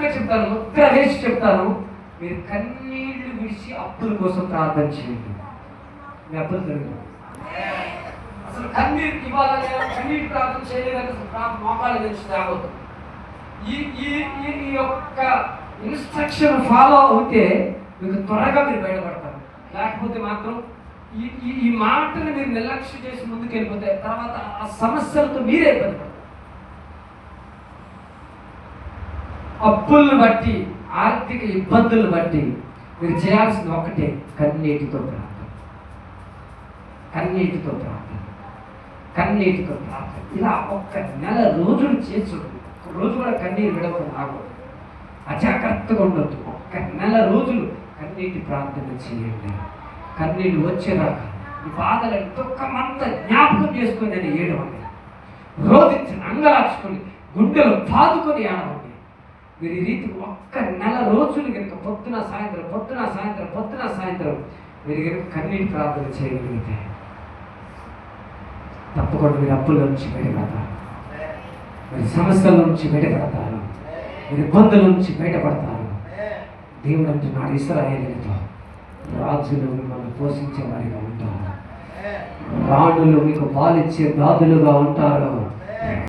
ఖచ్చితంగా చెప్తాను, ఉత్తర వేసి చెప్తాను, మీరు కన్నీళ్లు విడిచి అప్పుల కోసం ప్రార్థన చేయండి. మీ అప్పులు జరుగుతుంది. అసలు కన్నీరు ఇవాళ కన్నీరు ప్రార్థన చేయలేదంటే మోకాలు తెచ్చి తాగొద్దు. ఈ యొక్క ఇన్స్ట్రక్షన్ ఫాలో అవుతే మీకు త్వరగా మీరు బయటపడతారు. లేకపోతే మాత్రం ఈ మాటను మీరు నిర్లక్ష్యం చేసి ముందుకు వెళ్ళిపోతే తర్వాత ఆ సమస్యలతో మీరే ఇబ్బంది పడతారు. అప్పులను బట్టి, ఆర్థిక ఇబ్బందులను బట్టి మీరు చేయాల్సింది ఒకటే, కన్నీటితో ప్రార్థన, కన్నీటితో ప్రార్థన, కన్నీటితో ప్రార్థన. ఇలా ఒక్క నెల రోజులు చేసి రోజు కూడా కన్నీరు విడవడం ఆగదు, అజాగ్రత్తగా ఉండొద్దు. ఒక్క నెల రోజులు కన్నీటి ప్రార్థన చేయండి. కన్నీళ్ళు వచ్చేదాకా ఈ బాధలను దుఃఖమంతా జ్ఞాపకం చేసుకొని నేను ఏడవండి, రోధించండి, అంగలార్చుకొని గుండెలు బాదుకొని ఏడవండి. మీరు ఈ రీతి ఒక్క నెల రోజులు కనుక పొద్దున సాయంత్రం మీరు కనుక కన్నీటి ప్రార్థన చేయగలిగితే తప్పకుండా మీరు అప్పుల నుంచి బయటపడతారు, మీరు సమస్యల నుంచి బయటపడతారు, మీరు ఇబ్బందుల నుంచి బయటపడతారు. దేవుడు అంటున్నాడు, ఇశ్రాయేలుతో రాజులు మిమ్మల్ని పోషించే వారిగా ఉంటారు, రాణులు మీకు పాలిచ్చే దాదులుగా ఉంటారు.